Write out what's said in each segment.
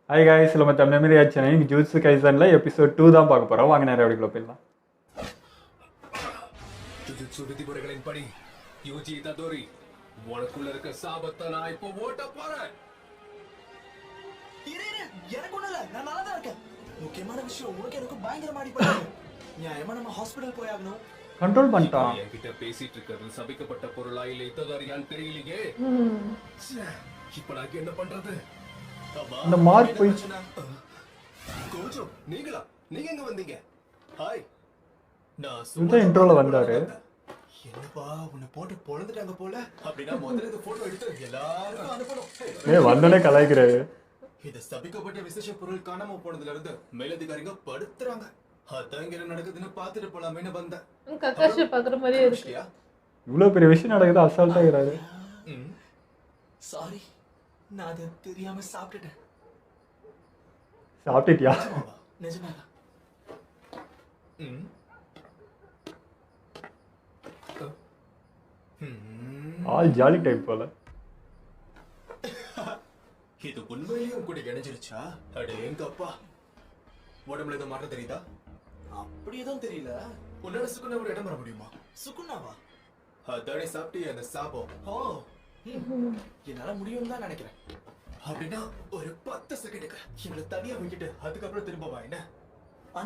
Hi guys, நம்ம தமிழ் மாரி ஆச்சு. இன்னைக்கு ஜூட்ஸு கைசனில் எபிசோட் 2 தான் பார்க்க போகிறோம். வாங்க நேரம் அப்படிக்குள்ள போயிடலாம். ஜுஜுட்சு விதிமுறைகளின்படி யூஜி ததோரி உனக்குள்ள இருக்க சாபத்தை நான் இப்போ ஓட்ட போறேன். எனக்கு ஒண்ணு இல்ல, நான் நல்லா தான் இருக்கேன். முக்கியமான விஷயம், உனக்கு எனக்கு பயங்கரமா அடிபட்டது. நியாயமா நம்ம ஹாஸ்பிடல் போய் ஆகணும். கண்ட்ரோல் பண்ணிட்டான். என்கிட்ட பேசிட்டு இருக்கிறது சபிக்கப்பட்ட பொருளா இல்ல இத்ததாரியான்னு தெரியலையே. இப்ப நான் என்ன பண்றது? இந்த மார்க் போய் கொஞ்சம் நீங்களா? நீங்க எங்க வந்தீங்க? ஹாய், நான் இந்த இன்ட்ரோல வந்தாரு. என்னப்பா உன்னை போட்டு பொழந்துட்டாங்க போல. அப்படின்னா முதல்ல இந்த போட்டோ எடுத்து எல்லாருக்கும் அனுப்பணும். வந்தனே கலாய்க்கிறாரு. இது சபிக்கப்பட்ட விசேஷ பொருள் காணாம போனதுல இருந்து மேலதிகாரிங்க படுத்துறாங்க. அதான் இங்க என்ன நடக்குதுன்னு பாத்துட்டு போலாமேன்னு வந்தேன். கக்காஷி பாக்குற மாதிரியே இருக்கு. இவ்வளவு பெரிய விஷயம் நடக்குது, அசால்ட்டா இருக்கிறாரு. சாரி, நான் அதை தெரியாம சாப்பிட்டுட்டேன். சாப்பிட்டுட்டியா? நிஜமாதான். ஆல் ஜாலி டைப் போல. இது உண்மையிலேயும் கூட இணைஞ்சிருச்சா? அடே எங்க அப்பா, உடம்புல ஏதோ மாற்றம் தெரியுதா? அப்படி எதுவும் தெரியல. உன்னோட சுக்குனா ஒரு இடம் வர முடியுமா? சுக்குனாவா? அதானே சாப்பிட்டு அந்த சாபம். ஓ, என்னால முடியும் தான் நினைக்கிறேன். அப்படின்னா ஒரு 10 செகண்டுக்கு இவளை தனியா விட்டுட்டு அதுக்கப்புறம் திரும்ப வா. என்ன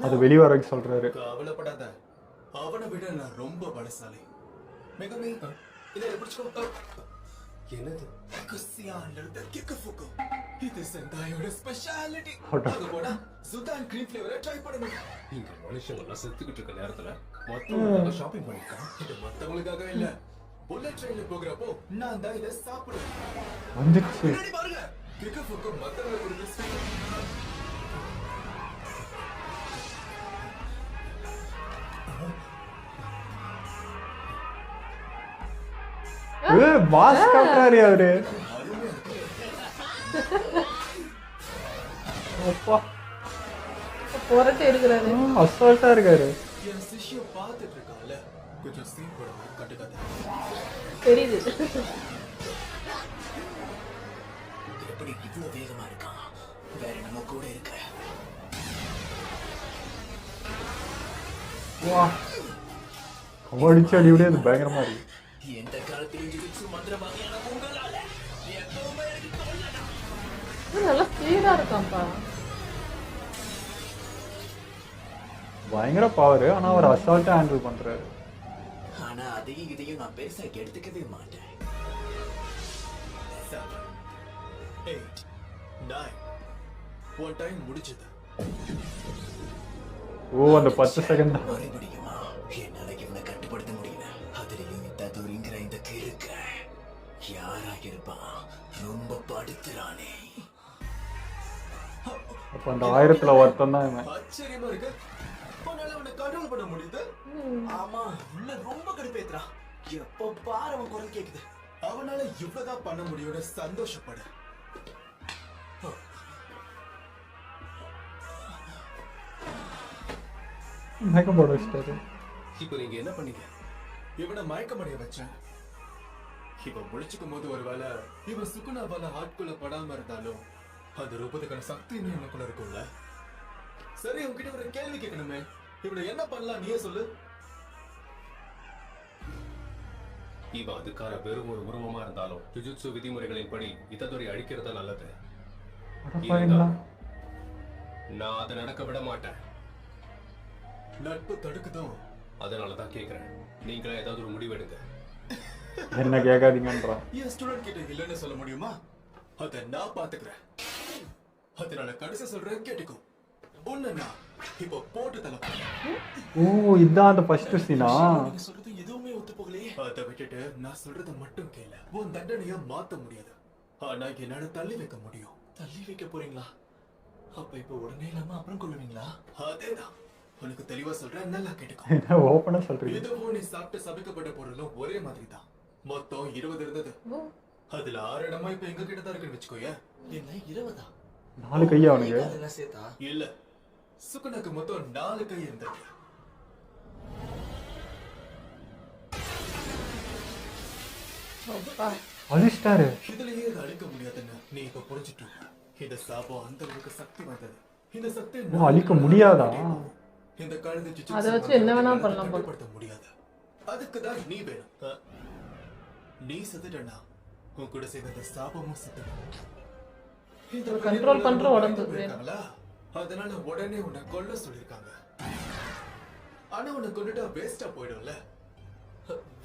அது வெளிய வர சொல்றாரு. கவலைப்படாத, அவனை விட நான் ரொம்ப பலசாலி. மெகமே இதை பிடிச்சுக்கோ. என்னது? குசியான்றது கிக்கு ஃபுக்கு. இது செந்தாயோட ஸ்பெஷாலிட்டி. அது கூட சுதான் கிரீம் ஃப்ளேவரை ட்ரை பண்ணுங்க. இங்க மனுஷங்க எல்லாம் செத்துக்கிட்டு இருக்க நேரத்துல மொத்தமா ஷாப்பிங் பண்ணிருக்கான். இது மத்தவங்களுக்காக இல்ல. புல்லட் ட்ரெயின்ல போகிறப்போ நான் தான் இதை சாப்பிடுவேன். வந்துச்சு. முன்னாடி பாருங்க, கிக்கு ஃபுக்கு மத்தவங்களுக்கு ஒரு ஸ்வீட். பாஸ் காட்டுறாரு அவரு. அப்பா புரட்டு இருக்கிறாரு. அசால்ட்டா இருக்காரு. என் சிஷ்யம் பார்த்துட்டு இருக்கால, கொஞ்சம் சீன் போட கட்டுக்காத. தெரியுது. எப்படி இவ்வளவு வேகமா இருக்கான்? வேற நம்ம கூட இருக்க. வா, அடிச்சு அடி விட அது பயங்கரமா இருக்கு. எந்த காலத்திலும் ஜுஜுட்சு மந்திரவாதியான உங்களால எப்பவுமே எனக்கு தொல்லடா. நல்லா ஸ்பீடா இருக்கான்ப்பா. பயங்கர பவர். ஆனா அவர் அசால்ட்டா ஹேண்டில் பண்றாரு. ஆனா அதையும் இதையும் நான் பெருசா எடுத்துக்கவே மாட்டேன். 7 8 9 ஒன் டைம் முடிச்சது. ஓ, அந்த 10 செகண்ட் தான். மறுபடியுமா என்னால இவனை கட்டுப்படுத்த முடியல. அதுலயும் ததுரிங்கிற இந்த கிறுக்க யாராக இருப்பான்? ரொம்ப படுத்துறானே. அப்ப அந்த 1000ல ஒருத்தன் தான் இவன். ஆச்சரியமா இருக்கு. உன்னால அவனை கண்ட்ரோல் பண்ண முடியுது? ஆமா, உள்ள ரொம்ப கடுப்பேத்துறான். எப்போ பாரு அவன் குரல் கேக்குது. அவனால இவ்வளவுதான் பண்ண முடியும்னு சந்தோஷப்படு. மயக்கம் போட வச்சிட்டாரு. இப்போ நீங்க என்ன பண்ணீங்க? இவனை மயக்கமடைய வச்சேன். இவன் முழிச்சுக்கும் போது ஒருவேளை இவன் சுக்குனாவால ஆட்குள்ள படாம இருந்தாலும் அது ரூபத்துக்கான சக்தி எனக்குள்ள இருக்கும்ல. சரி, உன்கிட்ட ஒரு கேள்வி கேட்கணுமே. இவனை என்ன பண்ணலாம், நீயே சொல்லு. இவன் அதுக்கான வெறும் ஒரு உருவமா இருந்தாலும் ஜுஜுட்சு விதிமுறைகளின்படி இத்ததுரை அழிக்கிறதா நல்லது. அடப்பாவிங்களா. நான் அதை நடக்க விட மாட்டேன். நட்பு தடுக்குதும். அதனாலதான் கேக்குறேன், நீங்களா ஏதாவது ஒரு முடிவு எடுங்க. என்ன கேட்காதீங்கன்றான். என் ஸ்டூடெண்ட் கிட்ட இல்லைன்னு சொல்ல முடியுமா? அதை நான் பாத்துக்கிறேன். அதனால கடைசி சொல்றேன், கேட்டுக்கோ. ஒண்ணு நான் இப்போ போட்டு தலை. ஓ, இதான் அந்த ஃபர்ஸ்ட் சீனா? நீங்க சொல்றது எதுவுமே ஒத்து போகலையே. அதை விட்டுட்டு நான் சொல்றத மட்டும் கேளு. உன் தண்டனைய மாத்த முடியாது, ஆனா என்னால தள்ளி வைக்க முடியும். தள்ளி வைக்க போறீங்களா? அப்ப இப்ப உடனே இல்லாம அப்புறம் கொள்ளுவீங்களா? அதேதான். உனக்கு தெளிவா சொல்றேன், நல்லா கேட்டுக்கோ. என்ன ஓபனா சொல்றீங்க? இதுவும் நீ சாப்பிட்டு சபிக்கப்பட்ட பொருளும் ஒரே மாதிரி தான். மொத்தம் 20 இருந்தது. அதுல 6 இடமா இப்ப எங்க கிட்ட தான் இருக்குன்னு வச்சுக்கோயே. என்ன 20? 4 கை அவனுக்கு. அதெல்லாம் சேர்த்தா இல்ல, சுக்குனாக்கு மொத்தம் 4 கை இருந்தது. அழிச்சிட்டாரு. இதுலயே அழிக்க முடியாதுன்னு நீ இப்ப புரிஞ்சுட்டு இந்த சாபம் அந்த அளவுக்கு சக்தி வாய்ந்தது. இந்த சக்தி அழிக்க முடியாதா? இந்த கழுதை ஜுஜுட்சு அதை வச்சு என்ன வேணா பண்ணலாம் போல. கட்டுப்படுத்த முடியாது. அதுக்கு தான் நீ வேணும். நீ செத்துட்டா உன் கூட சேர்ந்த அந்த சாபமும் செத்துடும். இந்த கண்ட்ரோல் பண்ற உடம்பு இருக்காங்களா, அதனால உடனே உன்னை கொல்ல சொல்லிருக்காங்க. ஆனா உன்னை கொண்டுட்டா வேஸ்டா போயிடும்ல.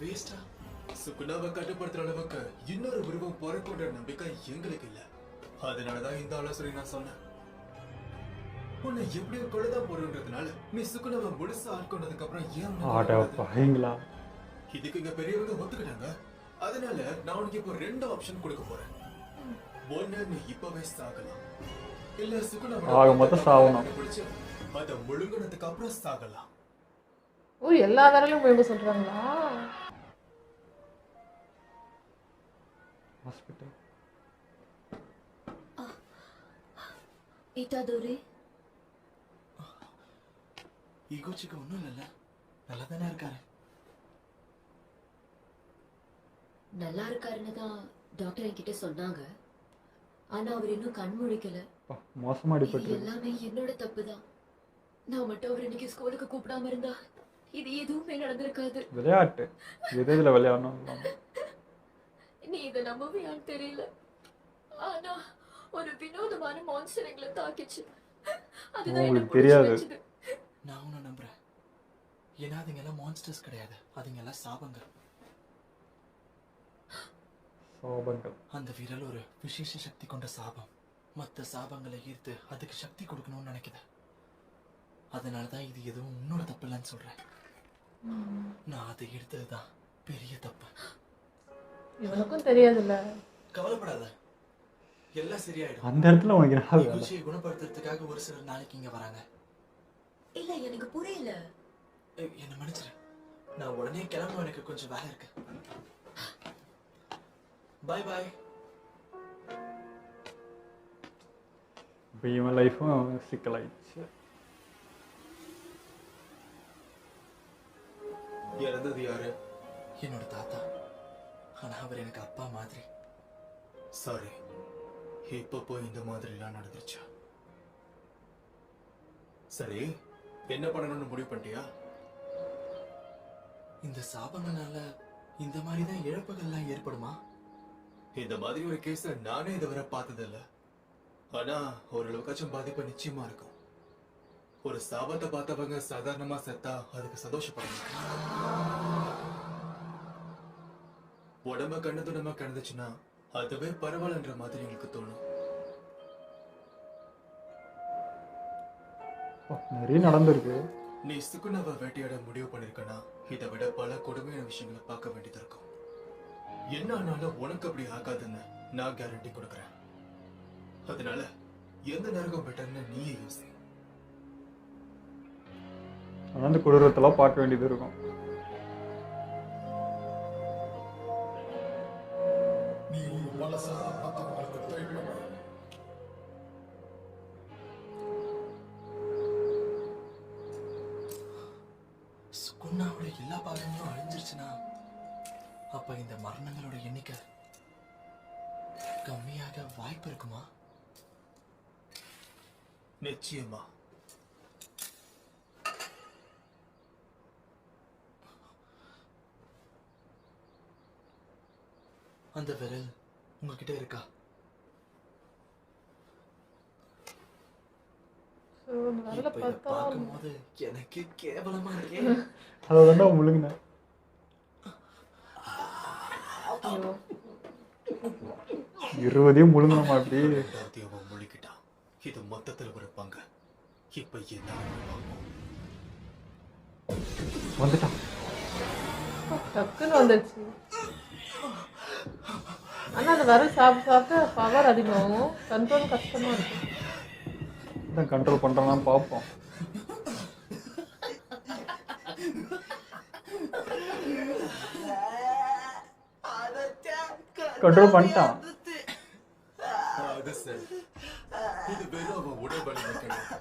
வேஸ்டா? சுகுணாவை கட்டுப்படுத்துற அளவுக்கு இன்னொரு உருவம் பிறக்குன்ற நம்பிக்கை எங்களுக்கு இல்ல. அதனாலதான் இந்த ஆலோசனை நான் சொன்னேன். உன்னை எப்படியும் கொள்ளதான் போறதுனால நீ சுகுணாவை முழுசா ஆட்கொண்டதுக்கு அப்புறம் ஏன் இதுக்கு இங்க பெரியவங்க ஒத்துக்கிட்டாங்க. அதனால நான் உனக்கு இப்போ 2 ஆப்ஷன் கொடுக்க போறேன். ஒண்ணு, நீ இப்பவே சாகலாம், இல்ல சுகுணாவை மொத்தம் சாகணும். பிடிச்சு அத முழுங்கினதுக்கு அப்புறம் சாகலாம். ஓ எல்லா தடவையும் முழுங்க சொல்றாங்களா? ஹாஸ்பிட்டல் ஈட்டாதோரி ஈகோச்சிக்கு ஒண்ணும் இல்ல, நல்லா தானே இருக்காரு. நல்லா இருக்காருன்னு தான் டாக்டர் என்கிட்ட சொன்னாங்க. ஆனா அவர் இன்னும் கண் முழிக்கல. மோசமா இது அடிபட்டு எல்லாமே என்னோட தப்பு தான். நான் மட்டும் அவர் இன்னைக்கு ஸ்கூலுக்கு கூப்பிடாம இருந்தா இது எதுவுமே நடந்திருக்காது. விளையாட்டு எதுல விளையாடணும். நீ இதை நம்பவியான்னு தெரியல, ஆனா ஒரு வினோதமான மான்ஸ்டர் எங்களை தாக்கிச்சு. அதுதான் உங்களுக்கு எனக்கு தெரியாது. தெரியாது. நான் உன்னை நம்புறேன். ஏன்னா அதுங்க எல்லாம் மான்ஸ்டர்ஸ் கிடையாது, அதுங்க எல்லாம் சாபங்கள். சாபங்கள். அந்த விரல் ஒரு விசேஷ சக்தி கொண்ட சாபம். மற்ற சாபங்களை ஈர்த்து அதுக்கு சக்தி கொடுக்கணும்னு நினைக்குது. அதனாலதான் இது எதுவும் உன்னோட தப்பு இல்லைன்னு சொல்றேன். நான் அதை எடுத்ததுதான் பெரிய தப்பு. இவனுக்கும் தெரியாதுல்ல. கவலைப்படாத, எல்லாம் சரியாயிடும். அந்த இடத்துல உனக்கு என்ன வேலை? ஈகோச்சியை குணப்படுத்துறதுக்காக ஒரு சிலர் நாளைக்கு இங்க வராங்க. இல்ல எனக்கு புரியல. என்ன மன்னிச்சிரு, நான் உடனே கிளம்பணும், எனக்கு கொஞ்சம் வேலை இருக்கு. Bye bye. இப்போ இவன் லைஃபும் சிக்கலாயிடுச்சு. இறந்தது யாரு? என்னோட தாத்தா. ஆனா அவர் எனக்கு அப்பா மாதிரி. சாரி, இப்ப போய் இந்த மாதிரி எல்லாம் நடந்துருச்சா? சரி, என்ன பண்ணணும்னு முடிவு பண்ணிட்டியா? இந்த சாபங்களால இந்த மாதிரி தான் இழப்புகள்லாம் ஏற்படுமா? இந்த மாதிரி ஒரு கேஸ் நானே இதுவரை பார்த்தது இல்ல. ஆனா ஓரளவுக்காச்சும் பாதிப்பு நிச்சயமா இருக்கும். ஒரு சாபத்தை பார்த்தவங்க சாதாரணமா செத்தா அதுக்கு சந்தோஷப்படுங்க. உடம்ப கண்ணதுடமா கிடந்துச்சுன்னா அதுவே பரவாயில்லன்ற மாதிரி எனக்கு தோணும். நிறைய நடந்திருக்கு. நீ சுகுணாவை வேட்டையாட முடிவு பண்ணிருக்கனா இதை விட பல கொடுமையான விஷயங்களை பார்க்க வேண்டியது இருக்கும். என்ன ஆனாலும் உனக்கு அப்படி ஆகாதுன்னு நான் கேரண்டி கொடுக்கறேன். அதனால எந்த நரகம் பெட்டர்னு நீயே யோசி. அந்த கொடூரத்தெல்லாம் பார்க்க வேண்டியது இருக்கும். சுகுணாவோட எல்லா பாகங்களும் அழிஞ்சிருச்சுன்னா அப்ப இந்த மரணங்களோட எண்ணிக்கை கம்மியாக வாய்ப்பு இருக்குமா? நிச்சயமா. அந்த விரல் உங்ககிட்ட இருக்கா? நல்ல இப்ப இத பார்த்தா பார்க்கும்போது எனக்கு கேவலமா இருக்கே. அதை தாண்டா முழுங்கின. ஐயோ, 20 முழுங்கணுமா அப்படி? ரெண்டாவது அவன் முழுகிட்டான். இது மொத்தத்துல ஒரு பங்கு. இப்ப என்ன வந்துட்டான். டக்குன்னு வந்துடுச்சு. ஆனா அது வர சாப்பிட்டு பவர் அதிகமாகும், கண்ட்ரோல் கஷ்டமா இருக்கும். தான் கண்ட்ரோல் பண்றானான்னு பார்ப்போம். கண்ட்ரோல் பண்ணிட்டான். அது சரி. இது வெறும் அவன் உடல் வலிமை கிடையாது.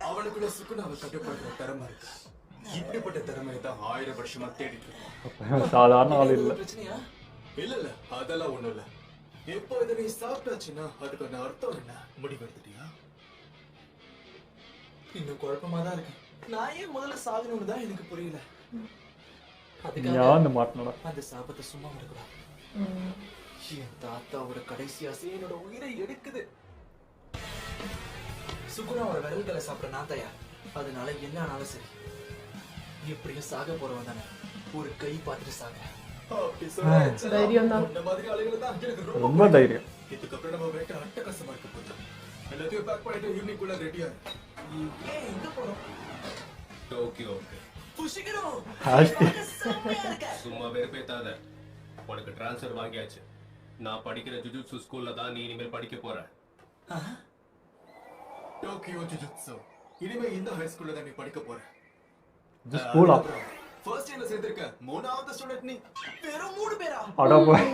அவனுக்குள்ள சுகுணாவை கட்டுப்படுத்துற திறமை இருக்கு. இப்படிப்பட்ட திறமையை தான் 1000 வருஷமா தேடிட்டு இருக்கோம். சாதாரண ஆள் இல்லை. பிரச்சனையா? இல்ல அதெல்லாம் ஒண்ணும் இல்ல. இப்போ இதை நீ சாப்பிட்டாச்சுன்னா அதுக்கான அர்த்தம் என்ன? முடிவு எடுத்துட்டியா? இன்னும் குழப்பமா தான் இருக்கு. நான் ஏன் முதல்ல சாகணும்னு தான் எனக்கு புரியல. யாந்து மாட்டினடா. அந்த சாபத்தை சும்மா விடக்கூடாது. என் தாத்தாவோட கடைசி ஆசை என்னோட உயிரை எடுக்குது. சுகுணாவோட விரல்களை சாப்பிட நான் தயார். அதனால என்ன ஆனாலும் சரி, எப்படியும் சாக போறவன் தானே, ஒரு கை பார்த்துட்டு சாகிறேன். தைரியம் தான். இந்த மாதிரி ஆளுகளை தான் எனக்கு ரொம்ப தைரியம். இதுக்கப்புறம் நம்ம வேட்டை அட்டகாசமா இருக்க போகுது. எல்லாத்தையும் பேக் பண்ணிட்டு ஈவினிங்குள்ள ரெடியா. ஏன் எங்க போறோம்? டோக்கியோக்கு. புஷிகரோ சும்மா வெறுப்பேத்தாத. உனக்கு ட்ரான்ஸ்ஃபர் வாங்கியாச்சு. நான் படிக்கிற ஜுஜுட்சு ஸ்கூல்ல தான் நீ இனிமேல் படிக்க போற. Tokyo jujutsu. இனிமே இந்த ஹை ஸ்கூல்ல தான் நீ படிக்க போற. இது ஸ்கூலா? ஃபர்ஸ்ட் இயர்ல சேர்த்திருக்க மூணாவது ஸ்டூடண்ட் நீ. வெறும் 3 பேரா? அட போய்.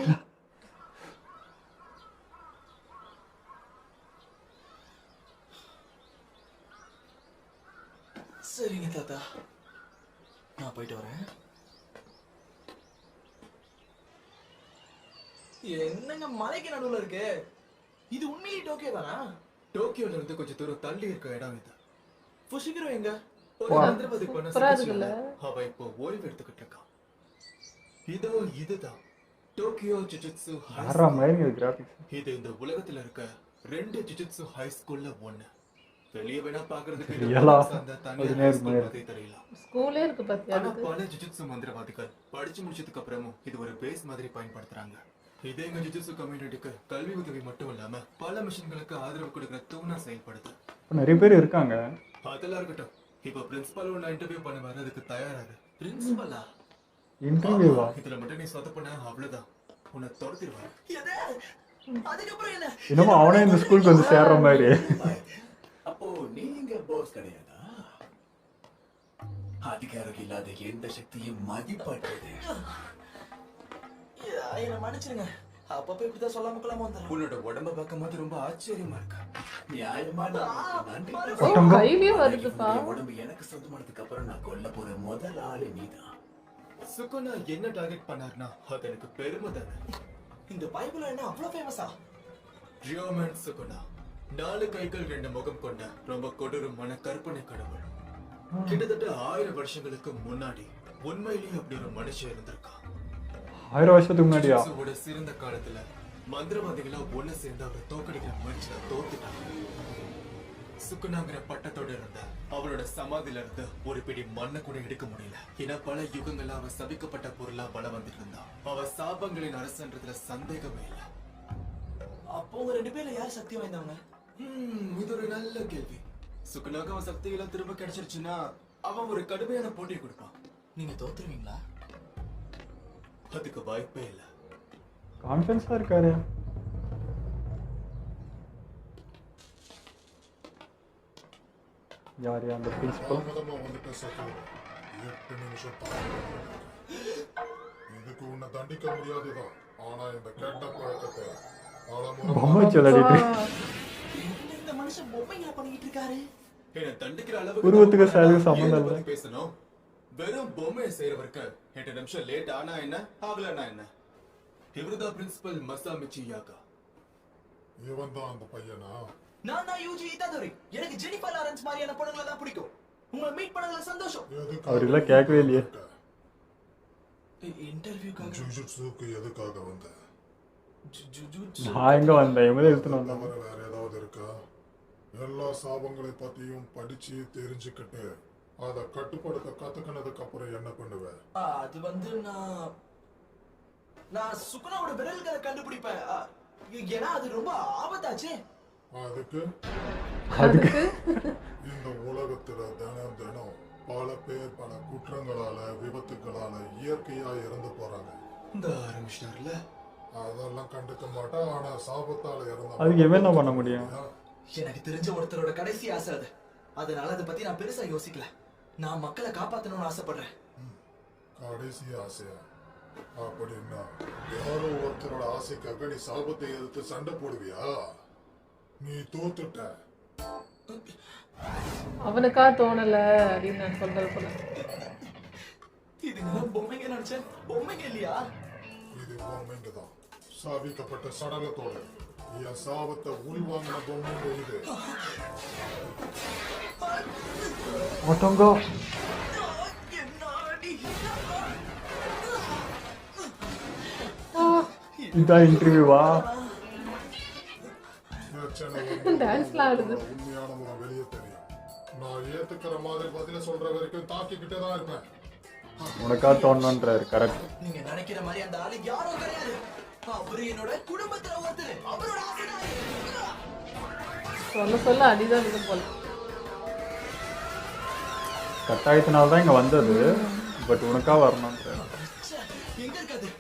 சரிங்க தாத்தா, நான் போயிட்டு வரேன். என்னங்க மலைக்கு நடுவுல இருக்கு? இது உண்மையிலே டோக்கியோ தானா? டோக்கியோல இருந்து கொஞ்சம் தூரம் தள்ளி இருக்க இடம் இது. புஷிகரோ எங்க? ஒரு மந்திரவாதி பண்ண இருக்குல்ல. அவ இப்போ ஓய்வு எடுத்துக்கிட்டு இருக்கான். இதோ இதுதான் டோக்கியோ ஜுஜுட்சு ஹை வேற ஸ்கூல். மாதிரி கிராபிக்ஸ். இது இந்த உலகத்துல இருக்க 2 ஜுஜுட்சு ஹை ஸ்கூல்ல ஒண்ணு. வெளிய வேணா பாக்குறதுக்கு இது ரியலா? அந்த தனி அது ஹை நேர் ஸ்கூல் மாதிரி. மாதிரி தெரியல. ஸ்கூலே இருக்கு பாத்தியா ஆனா அதுக்கு? பல ஜுஜுட்சு மந்திரவாதிகள் படிச்சு முடிச்சதுக்கு அப்புறமும் இது ஒரு பேஸ் மாதிரி பயன்படுத்துறாங்க. இது எங்க ஜுஜுட்சு கம்யூனிட்டிக்கு கல்வி உதவி மட்டும் இல்லாம பல மிஷன்களுக்கு ஆதரவு கொடுக்கிற தூணா செயல்படுது. இப்ப நிறைய பேர் இருக்காங்க. அதெல்லாம் இருக்கட்டும். இப்ப பிரின்சிபல் உன்னை இன்டர்வியூ பண்ண வர அதுக்கு தயாராகு. பிரின்சிபலா? இன்டர்வியூவா? இதுல மட்டும் நீ சொதப்பன அவ்வளவுதான், உன்னை துரத்திடுவாங்க. அதுக்கப்புறம் என்ன? இன்னமும் அவனே இந்த ஸ்கூலுக்கு வந்து சேர்ற மாதிரி. அப்போ நீங்க பாஸ் கிடையாதா? அதிகாரம் இல்லாத எந்த சக்தியும் மதிப்பாட்டுறது. என்ன மன்னிச்சிருங்க, அப்பப்ப இப்படிதான் சொல்லாம கொள்ளாம வந்தேன். உன்னோட உடம்ப பார்க்கும்போது ரொம்ப ஆச்சரியமா இருக்கு. நியாயமான நன்றி. ஓ, கையிலே வருதுப்பா. என் உடம்பு எனக்கு சொந்தமானதுக்கு அப்புறம் நான் கொல்ல போற முதல் ஆளு நீதான். சுகுணா என்ன டார்கெட் பண்ணாருன்னா அது எனக்கு பெருமை தானே. இந்த பைபிள் என்ன அவ்வளவு ஃபேமஸா? ரியோமன் சுகுணா 4 கைகள் 2 முகம் கொண்ட ரொம்ப கொடூரமான கற்பனை கடவுள். கிட்டத்தட்ட 1000 வருஷங்களுக்கு முன்னாடி உண்மையிலேயே அப்படி ஒரு மனுஷன் இருந்திருக்கான். 1000 வருஷத்துக்கு முன்னாடியா? ஜுஜுட்சுவோட சிறந்த காலத்துல மந்திரவாதிகளா ஒண்ணு சேர்ந்து அவரை தோக்கடிக்கிற முயற்சியில தோத்துட்டாங்க. சுகுணாங்கிற பட்டத்தோட இருந்த அவளோட சமாதியில இருந்து ஒரு பிடி மண்ணை கூட எடுக்க முடியல. ஏன்னா பல யுகங்களா அவ சபிக்கப்பட்ட பொருளா பலம் வந்துட்டு இருந்தா. அவ சாபங்களின் அரசன்றதுல சந்தேகமே இல்ல. அப்போ உங்க 2 பேர்ல யார் சக்தி வாய்ந்தவங்க? இது ஒரு நல்ல கேள்வி. சுகுணாக்கு அவன் சக்தியெல்லாம் திரும்ப கிடைச்சிருச்சுன்னா அவன் ஒரு கடுமையான போட்டி கொடுப்பான். நீங்க தோத்துருவீங்களா? அதுக்கு வாய்ப்பே இல்ல. கான்ஃபிடன்ஸா இருக்காரு. யார் அந்த பிரின்சிபல்? தாமதமா வந்துட்ட சத்து. 8 நிமிஷம் தாமதம். இதுக்கு உன்னை தண்டிக்க முடியாதுதான். ஆனா இந்த கெட்ட பழக்கத்தை பொம்மை சொல்லாடிட்டு இந்த மனுஷன் பொம்மையா பண்ணிட்டு இருக்காரு. என்ன தண்டிக்கிற அளவுக்கு உருவத்துக்கு சாருக்கு சம்பந்தம் இல்ல. பேசணும். வெறும் பொம்மையை செய்யறவருக்கு 8 நிமிஷம் லேட் ஆனா என்ன, ஆகலனா என்ன? இவருதான் பிரின்சிபல் மசாமிச்சி யாகா. இவன் தான் அந்த பையனா? நான் தான் யூஜி இதாதோரி. எனக்கு ஜெனிஃபர் லாரன்ஸ் மாதிரியான பொண்ணுங்களை தான் பிடிக்கும். உங்களை மீட் பண்ணதுல சந்தோஷம். அவர் எல்லாம் கேட்கவே இல்லையே. இன்டர்வியூக்காக ஜுஜுட்சுக்கு எதுக்காக வந்த? நான் எங்க வந்தேன்? இவங்க எடுத்துன்னு வந்தாங்க. தவிர வேற ஏதாவது இருக்கா? எல்லா சாபங்களை பத்தியும் படிச்சு தெரிஞ்சுக்கிட்டு அதை கட்டுப்படுத்த கத்துக்கினதுக்கு அப்புறம் என்ன பண்ணுவ? அது வந்து நான் சுகுணாவோட விரல்களை கண்டுபிடிப்பேன். ஏன்னா அது ரொம்ப ஆபத்தாச்சே. அதுக்கு அதுக்கு இந்த உலகத்துல தினம் தினம் பல பேர் பல குற்றங்களால விபத்துகளால இயற்கையா இறந்து போறாங்க. இந்த ஆரம்பிச்சிட்டார்ல, அதெல்லாம் கண்டுக்க மாட்டேன். ஆனா சாபத்தால இறந்த அதுக்கு இவன் என்ன பண்ண முடியும்? எனக்கு தெரிஞ்ச ஒருத்தரோட கடைசி ஆசை அது. அதனால அதை பத்தி நான் பெருசா யோசிக்கல. நான் மக்களை காப்பாத்தணும்னு ஆசைப்படுறேன். கடைசி ஆசையா? அப்படின்னா யாரோ ஒருத்தரோட ஆசைக்காக நீ சாபத்தை எதிர்த்து சண்டை போடுவியா? நீ தோத்துட்ட. அவனுக்கா தோணல அப்படின்னு நான் சொல்றது போல. இதுங்க பொம்மைங்க நினைச்சேன். பொம்மைங்க இல்லையா? இது பொம்மைங்க தான். சாவிக்கப்பட்ட சடலத்தோட என் சாபத்தை உள்வாங்கின பொம்மை இது. ஆட்டோங்கோ இதான் இன்டர்வியூவா? பிரச்சனை டான்ஸ்லாம் ஆடுது. உண்மையான முகம் வெளியே தெரியும். நான் ஏத்துக்கிற மாதிரி பதில சொல்ற வரைக்கும் தாக்கிக்கிட்டே தான் இருப்பேன். உனக்கா தோணுன்றாரு. கரெக்ட். நீங்க நினைக்கிற மாதிரி அந்த ஆளு யாரும் கிடையாது. அவரு என்னோட குடும்பத்துல ஒருத்தர். அவரோட ஆசைதான். சொல்ல சொல்ல அடிதான் விடும் போல. கட்டாயத்தினால தான் இங்க வந்தது. பட் உனக்கா வரணும்ன்றாரு. எங்க இருக்காது?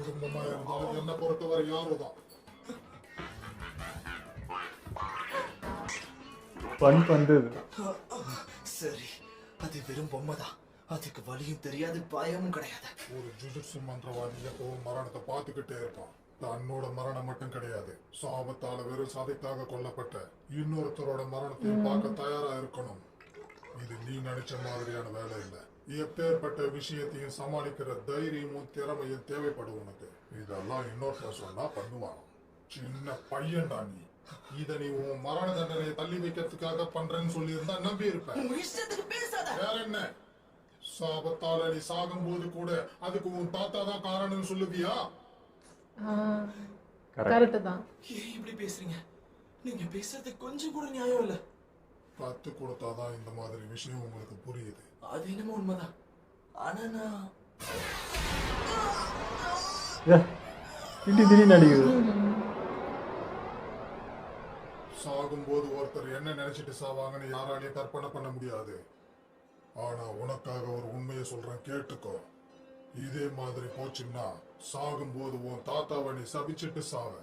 குடும்பமா இருந்தாலும் என்ன பொறுத்தவரை யாரும் தான். ஃபன் வந்தது. சரி, அது வெறும் பொம்மைதான். அதுக்கு வலியும் தெரியாது, பயமும் கிடையாது. ஒரு ஜுஜுட்சு மந்திரவாதி எப்பவும் மரணத்தை பார்த்துக்கிட்டே இருப்பான். தன்னோட மரணம் மட்டும் கிடையாது, சாபத்தால வெறும் சதைக்காக கொல்லப்பட்ட இன்னொருத்தரோட மரணத்தையும் பார்க்க தயாரா இருக்கணும். இது நீ நினைச்ச மாதிரியான வேலை இல்லை. எப்பேற்பட்ட விஷயத்தையும் சமாளிக்கிற தைரியமும் திறமையும் தேவைப்படும் உனக்கு. இதெல்லாம் இன்னொருத்தர் சொன்னா பண்ணுவான். சின்ன பையன்டா நீ. இத நீ உன் மரண தண்டனையை தள்ளி வைக்கிறதுக்காக பண்றேன்னு சொல்லி இருந்தா நம்பி இருப்பேன். உங்க இஷ்டத்துக்கு பேசாத. வேற என்ன? சாபத்தால நீ சாகும்போது கூட அதுக்கு உன் தாத்தா தான் காரணம்னு சொல்லுவியா? கரெக்ட் தான். ஏன் இப்படி பேசுறீங்க? நீங்க பேசுறது கொஞ்சம் கூட நியாயம் இல்ல. கத்து கொடுத்தாதான் இந்த மாதிரி விஷயம் உங்களுக்கு புரியுது. அது என்னமோ உண்மைதான். ஆனா நான் திடீர்னு அடிக்குது. சாகும்போது ஒருத்தர் என்ன நினைச்சிட்டு சாவாங்கன்னு யாராலையும் கற்பனை பண்ண முடியாது. ஆனா உனக்காக ஒரு உண்மையை சொல்றேன், கேட்டுக்கோ. இதே மாதிரி போச்சுன்னா சாகும்போது உன் தாத்தாவை நீ சபிச்சுட்டு சாவ.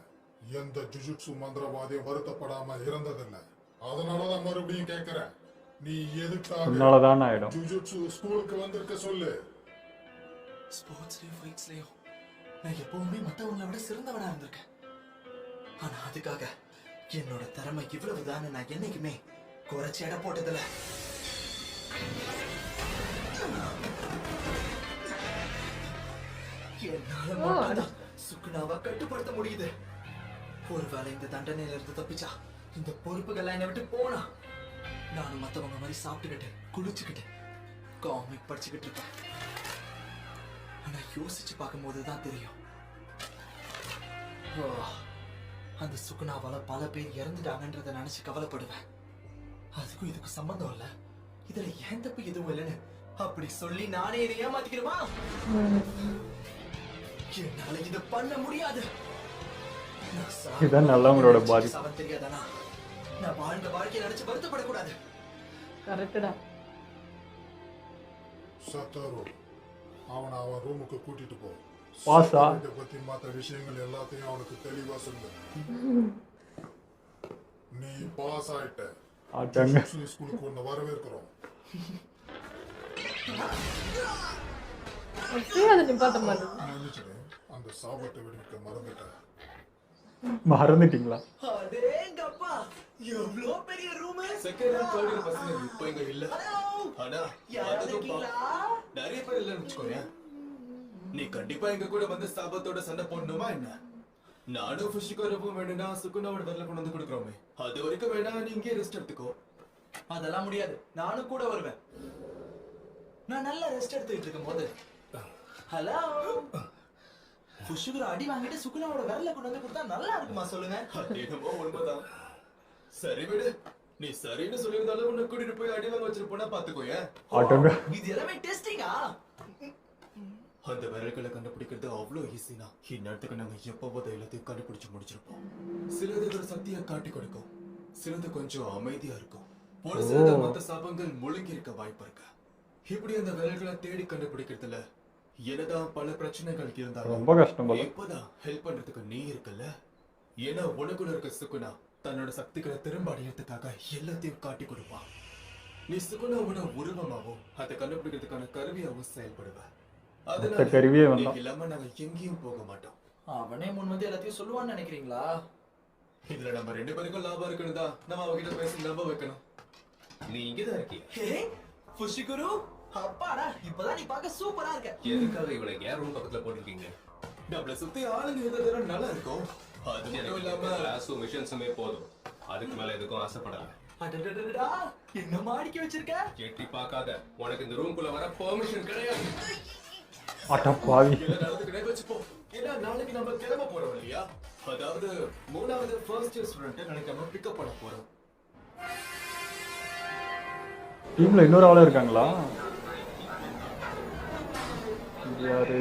எந்த ஜுஜுட்சு மந்திரவாதியும் வருத்தப்படாம இறந்ததில்லை. அதனாலதான் மறுபடியும் கேட்கிறேன், நீ எதுக்காக உன்னாலதான் ஆயிடும். ஜுஜுட்சு ஸ்கூலுக்கு வந்திருக்க சொல்லு. ஸ்போர்ட்ஸ்லயும் ஃபைட்ஸ்லயும் நான் எப்பவுமே மத்தவங்களை விட சிறந்தவனா இருந்திருக்கேன். ஆனா அதுக்காக என்னோட திறமை இவ்வளவுதான் நான் என்னைக்குமே குறைச்சி எடை போட்டதில்ல. என்னால மட்டும்தான் சுக்குனாவை கட்டுப்படுத்த முடியுது. ஒருவேளை இந்த தண்டனையில இருந்து தப்பிச்சா, இந்த பொறுப்புகள் என்னை விட்டு போனா, நானும் மத்தவங்க மாதிரி சாப்பிட்டுக்கிட்டு குளிச்சுக்கிட்டு காமிக் படிச்சுக்கிட்டு இருப்பேன். ஆனா யோசிச்சு பார்க்கும்போதுதான் தெரியும், அந்த சுகுணாவால பல பேர் இறந்துட்டாங்கன்றத நினைச்சு கவலைப்படுவேன். அதுக்கும் இதுக்கு சம்பந்தம் இல்ல, இதுல ஏன் தப்பு எதுவும் இல்லைன்னு அப்படி சொல்லி நானே இதை ஏமாத்திக்கிறமா? என்னால இதை பண்ண முடியாது. இதான் நல்லவங்களோட பாதிப்பு. அவன் தெரியாதானா? நான் வாழ்ந்த வாழ்க்கையை நினைச்சு வருத்தப்படக்கூடாது. கரெக்டா. சத்தாரு, அவனை அவன் ரூமுக்கு கூட்டிட்டு போ. பாஸா? இதை பத்தி மற்ற விஷயங்கள் எல்லாத்தையும் அவனுக்கு தெளிவா சொல்லு. நீ பாஸ் ஆயிட்ட. ஆட்டாங்க. ஸ்கூலுக்கு ஒன்னு வரவேற்கிறோம். அப்படியே அது நிப்பாட்ட மாட்டேன். மன்னிச்சிடு, அந்த சாபத்தை விடுவிக்க மறந்துட்டேன். மறந்துட்டீங்களா? அடேங்கப்பா, எவ்வளவு பெரிய room. Second and third year பசங்க இப்போ இங்க இல்ல. ஆனா யாராவது அதுக்கும் இருக்கீங்களா? நிறைய பேர் இல்லைன்னு வச்சுக்கோங்க. நீ கண்டிப்பா எங்க கூட வந்து சாபத்தோட சண்டை போடணுமா என்ன? நானும் ஃபிஷுக்கு வரவும் வேணும்னா சுக்குனாவோட வரல கொண்டு வந்து கொடுக்குறோமே, அது வரைக்கும் வேணா நீ இங்கே ரெஸ்ட் எடுத்துக்கோ. அதெல்லாம் முடியாது, நானும் கூட வருவேன். நான் நல்லா ரெஸ்ட் எடுத்துக்கிட்டு இருக்கும் போது, ஹலோ, புஷுகுரு அடி வாங்கிட்டு சுகுணாவோட விரல கொண்டு வந்து கொடுத்தா நல்லா இருக்குமா சொல்லுங்க? அது என்னமோ உண்மைதான். சரி விடு, நீ சரின்னு சொல்லியிருந்தாலும் உன்னை கூட்டிட்டு போய் அடி வாங்க வச்சிட்டு போனா பாத்துக்கோயே. ஆட்டோங்க. இது எல்லாமே டெஸ்டிங்கா? அந்த விரல்களை கண்டுபிடிக்கிறது அவ்வளோ ஈஸினா இந்நேரத்துக்கு நாங்க எப்பவோ எல்லாத்தையும் கண்டுபிடிச்சு முடிச்சிருப்போம். சிலது ஒரு சக்தியை காட்டி கொடுக்கும், சிலது கொஞ்சம் அமைதியா இருக்கும், ஒரு சிலது மத்த சாபங்கள் முழுங்கி இருக்க வாய்ப்பு இருக்கு. இப்படி அந்த விரல்களை தேடி கண்டுபிடிக்கிறதுல என்னதான் பல பிரச்சனைகள் இருந்தாலும் ரொம்ப கஷ்டம் போல. இப்பதான் ஹெல்ப் பண்றதுக்கு நீ இருக்கல. ஏன்னா உனக்குள்ள இருக்க சுகுணா தன்னோட சக்திகளை திரும்ப அடையறதுக்காக எல்லாத்தையும் காட்டி கொடுப்பான். நீ சுகுணாவோட உருவமாவும் அதை கண்டுபிடிக்கிறதுக்கான கருவியாவும் செயல்படுவ. மத்த கருவியே அதனால வேண்டாம். நீ இல்லாம நாங்க எங்கேயும் போக மாட்டோம். அவனே முன் வந்து எல்லாத்தையும் சொல்லுவான்னு நினைக்கிறீங்களா? இதுல நம்ம ரெண்டு பேருக்கும் லாபம் இருக்குன்னு தான் நம்ம அவகிட்ட பேசி நம்ப வைக்கணும். நீ இங்கதான் இருக்கிய. ஹே, புஷிகுரு அப்பாடா இப்பதான் நீ பார்க்க சூப்பரா இருக்க. எதுக்காக இவளை ஏன் ரூம் பக்கத்துல போட்டிருக்கீங்க? நம்மள சுத்தி ஆளுங்க இருந்தா நல்லா இருக்கும். அது மட்டும் இல்லாம கிளாஸும் மிஷன்ஸுமே போதும். அதுக்கு மேல எதுக்கும் ஆசைப்படல. அடடடடா என்ன மாடிக்க வச்சிருக்க? எட்டி பார்க்காத. உனக்கு இந்த ரூம்குள்ள வர பெர்மிஷன் கிடையாது. அட்டப்பாவி. எல்லாம் நடந்துக்கிட்டே வச்சுப்போ. ஏன்னா நாளைக்கு நம்ம கிளம்ப போறோம் இல்லையா? அதாவது 3வது ஃபர்ஸ்ட் இயர் ஸ்டூடெண்ட் நினைக்காம பிக்கப் பண்ண போறோம். டீம்ல இன்னொரு ஆளா இருக்காங்களா? இது யாரு?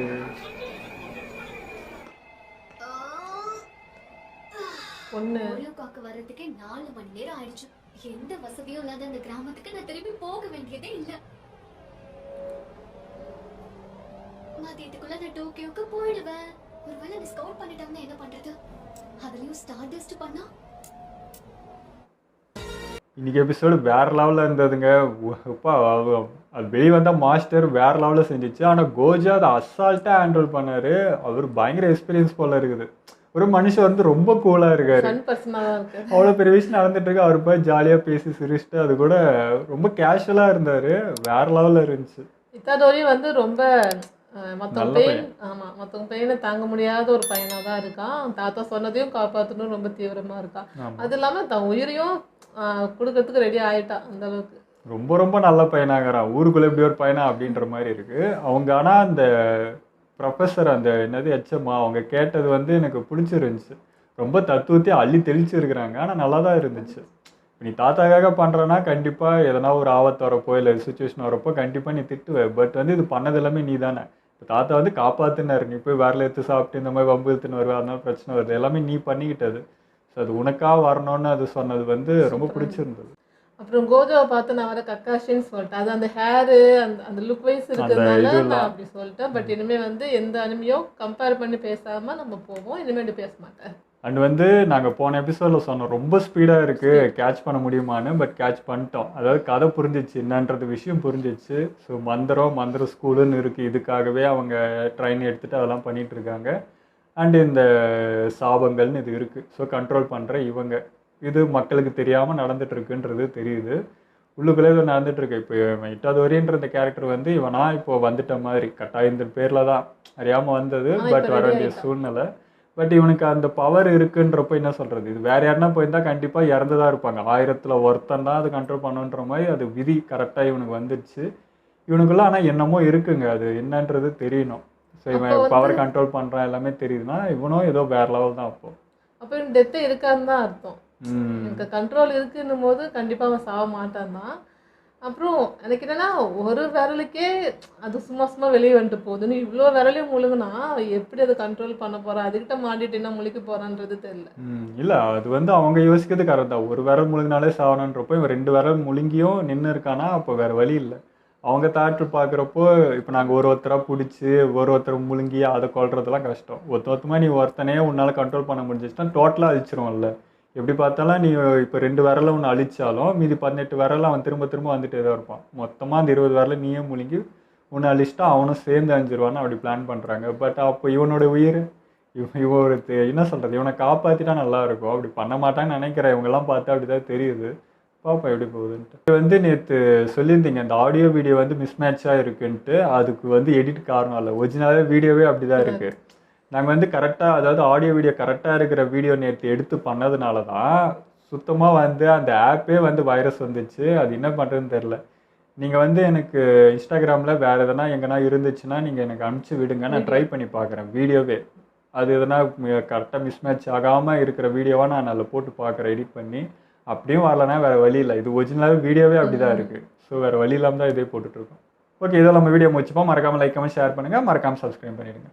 ஒண்ணு ஓரியோக்காக்கு வர்றதுக்கே 4 மணி நேரம் ஆயிடுச்சு. எந்த வசதியும் இல்லாத அந்த கிராமத்துக்கு நான் திரும்பி போக வேண்டியதே இல்ல. மதியத்துக்குள்ள நான் டோக்கியோக்கு போயிடுவேன். ஒருவேளை நீ ஸ்கவுட் பண்ணிட்டாங்கன்னா என்ன பண்றது? அதுலயும் ஸ்டார் டஸ்ட் பண்ணா இன்னைக்கு எபிசோடு வேற லெவலில் இருந்ததுங்க. அப்பா அது வெளியே வந்தால் மாஸ்டர் வேற லெவலில் செஞ்சிச்சு. ஆனால் கோஜா அதை அசால்ட்டாக ஹேண்டில் பண்ணாரு. அவர் பயங்கர எக்ஸ்பீரியன்ஸ் போல இருக்குது. ஒரு மனுஷன் வந்து ரொம்ப கூலாக இருக்காரு. சன் பர்சனா தான் இருக்கு. அவ்வளோ பெரிய விஷயம் நடந்துட்டு இருக்கு. அவர் போய் ஜாலியாக பேசி சிரிச்சுட்டு அது கூட ரொம்ப கேஷுவலாக இருந்தார். வேற லெவலில் இருந்துச்சு. இத்தாடோரி வந்து ரொம்ப மற்றவங்க நல்ல பெயின் பையன். ஆமாம் மற்றவங்க பெயினை தாங்க முடியாத ஒரு பையனாக தான் இருக்கான். தாத்தா சொன்னதையும் காப்பாற்றணும் ரொம்ப தீவிரமாக இருக்கான். ஆமா. அது இல்லாமல் தன் உயிரையும் கொடுக்கறதுக்கு ரெடி ஆயிட்டான் அந்த அளவுக்கு. ரொம்ப ரொம்ப நல்ல பையனாகிறான். ஊருக்குள்ளே எப்படி ஒரு பையனா அப்படின்ற மாதிரி இருக்கு. அவங்க ஆனால் அந்த ப்ரொஃபஸர் அந்த என்னது எச்எம்மா அவங்க கேட்டது வந்து எனக்கு பிடிச்சிருந்துச்சு. ரொம்ப தத்துவத்தையும் அள்ளி தெளிச்சிருக்கிறாங்க. ஆனால் நல்லா தான் இருந்துச்சு. நீ தாத்தாக்காக பண்ணுறனா கண்டிப்பாக எதனா ஒரு ஆபத்து வரப்போ இல்லை சுச்சுவேஷன் வரப்போ கண்டிப்பாக நீ திட்டுவ. பட் வந்து இது பண்ணது எல்லாமே நீ தானே. இப்போ தாத்தா வந்து காப்பாத்துனாரு. நீ போய் வேறல எடுத்து சாப்பிட்டு இந்த மாதிரி வம்பு எடுத்துன்னு வருவ, அதனால பிரச்சனை வருது. எல்லாமே நீ பண்ணிக்கிட்டது. ஸோ அது உனக்காக வரணும்னு அது சொன்னது வந்து ரொம்ப பிடிச்சிருந்தது. அப்புறம் கோஜாவை பார்த்து நான் வர கக்காஷின்னு சொல்லிட்டேன். அது அந்த ஹேரு அந்த அந்த லுக் வைஸ் இருக்கிறதுனால இதெல்லாம். நான் அப்படி சொல்லிட்டேன். பட் இனிமேல் வந்து எந்த அனிமையும் கம்பேர் பண்ணி பேசாமல் நம்ம போவோம். இனிமேல் பேச மாட்டேன். அண்ட் வந்து நாங்கள் போன எபிசோடில் சொன்னோம் ரொம்ப ஸ்பீடாக இருக்குது கேட்ச் பண்ண முடியுமான்னு. பட் கேட்ச் பண்ணிட்டோம். அதாவது கதை புரிஞ்சிச்சு, என்னன்றது விஷயம் புரிஞ்சிச்சு. ஸோ மந்திரம் ஸ்கூலுன்னு இருக்குது. இதுக்காகவே அவங்க ட்ரைன் எடுத்துகிட்டு அதெல்லாம் பண்ணிகிட்டு இருக்காங்க. அண்டு இந்த சாபங்கள்னு இது இருக்குது. ஸோ கண்ட்ரோல் பண்ணுற இவங்க இது மக்களுக்கு தெரியாமல் நடந்துகிட்ருக்குன்றது தெரியுது. உள்ளுக்குள்ளே இது நடந்துகிட்ருக்கு. இப்போ இட்டாதோரின்ற இந்த கேரக்டர் வந்து இவனா இப்போ வந்துட்ட மாதிரி கட்டாயம் இந்த பேரில் தான் அறியாமல் வந்தது. பட் வர வேண்டிய சூழ்நிலை. பட் இவனுக்கு அந்த பவர் இருக்குன்றப்போ என்ன சொல்கிறது, இது வேறு யாருன்னா போயிருந்தால் கண்டிப்பாக இறந்து தான் இருப்பாங்க. 1000ல் ஒருத்தன் தான் அது கண்ட்ரோல் பண்ணுன்ற மாதிரி அது விதி கரெக்டாக இவனுக்கு வந்துடுச்சு. இவனுக்குள்ள ஆனால் என்னமோ இருக்குங்க. அது என்னன்றது தெரியணும். ஸோ இவன் பவர் கண்ட்ரோல் பண்ணுறான் எல்லாமே தெரியுதுன்னா இவனும் ஏதோ வேற லெவல் தான். அப்போ இவன் டெத்தை இருக்கான்னு தான் அர்த்தம். எனக்கு கண்ட்ரோல் இருக்குன்னும் போது கண்டிப்பாக அவன் சாக மாட்டான் தான். அப்புறம் எனக்கு என்னன்னா ஒரு விரலுக்கே அது சும்மா வெளியே வந்துட்டு போகுதுன்னு இவ்வளோ விரலையும் முழுகுனா எப்படி அதை கண்ட்ரோல் பண்ண போகிறான்? அதுக்கிட்ட மாட்டிட்டு என்ன முழிக்க போகிறான்றது தெரியல. இல்லை அது வந்து அவங்க யோசிக்கிறது கரெக்ட் தான். ஒரு விரல் முழுங்கினாலே சாவணுன்றப்போ இவன் 2 விரல் முழுங்கியும் நின்று இருக்கானா அப்போ வேறு வழி இல்லை. அவங்க தாட்டு பார்க்குறப்போ இப்போ நாங்கள் ஒருத்தராக பிடிச்சி ஒருத்தரை முழுங்கி அதை கொள்றதெல்லாம் கஷ்டம். ஒருத்தமாக நீ ஒருத்தனையே உன்னால் கண்ட்ரோல் பண்ண முடிஞ்சிச்சுன்னா டோட்டலாக அழிச்சிருவோம்ல. எப்படி பார்த்தாலும் நீ இப்போ 2 விரலை ஒன்று அழிச்சாலும் மீதி 18 விரலை அவன் திரும்ப வந்துட்டே தான் இருப்பான். மொத்தமாக அந்த 20 விரலை நீயே முழுங்கி உன்னை அழிச்சிட்டா அவனும் சேர்ந்து அழிஞ்சிருவான்னு அப்படி பிளான் பண்ணுறாங்க. பட் அப்போ இவனோட உயிர் இவன் ஒரு என்ன சொல்கிறது, இவனை காப்பாற்றிட்டா நல்லா இருக்கும். அப்படி பண்ண மாட்டான்னு நினைக்கிறேன். இவங்கெல்லாம் பார்த்தா அப்படி தான் தெரியுது. பாப்பா எப்படி போகுதுன்ட்டு. இது வந்து நேற்று சொல்லியிருந்தீங்க இந்த ஆடியோ வீடியோ வந்து மிஸ்மேட்சாக இருக்குன்ட்டு. அதுக்கு வந்து எடிட் காரணம் இல்லை, ஒரிஜினலாகவே வீடியோவே அப்படி தான் இருக்குது. நாங்கள் வந்து கரெக்டாக அதாவது ஆடியோ வீடியோ கரெக்டாக இருக்கிற வீடியோ நேற்று எடுத்து பண்ணதுனால தான் சுத்தமாக வந்து அந்த ஆப்பே வந்து வைரஸ் வந்துச்சு. அது என்ன பண்ணுறதுன்னு தெரில. நீங்கள் வந்து எனக்கு இன்ஸ்டாகிராமில் வேறு எதனா எங்கன்னா இருந்துச்சுன்னா நீங்கள் எனக்கு அனுப்பிச்சி விடுங்க. நான் ட்ரை பண்ணி பார்க்குறேன் வீடியோவே. அது எதனா கரெக்டாக மிஸ்மேட்ச் ஆகாமல் இருக்கிற வீடியோவாக நான் அதில் போட்டு பார்க்குறேன் எடிட் பண்ணி. அப்படியும் வரலன்னா வேறு வழி இல்லை. இது ஒரிஜினலாகவே வீடியோவே அப்படி தான் இருக்குது. ஸோ வேறு வழி இல்லாமல் தான் இதே போட்டுட்ருக்கோம். ஓகே, இதெல்லாம் நம்ம வீடியோ முடிச்சுப்போம். மறக்காமல் லைக் கமெண்ட் ஷேர் பண்ணுங்கள். மறக்காமல் சப்ஸ்கிரைப் பண்ணிவிடுங்க.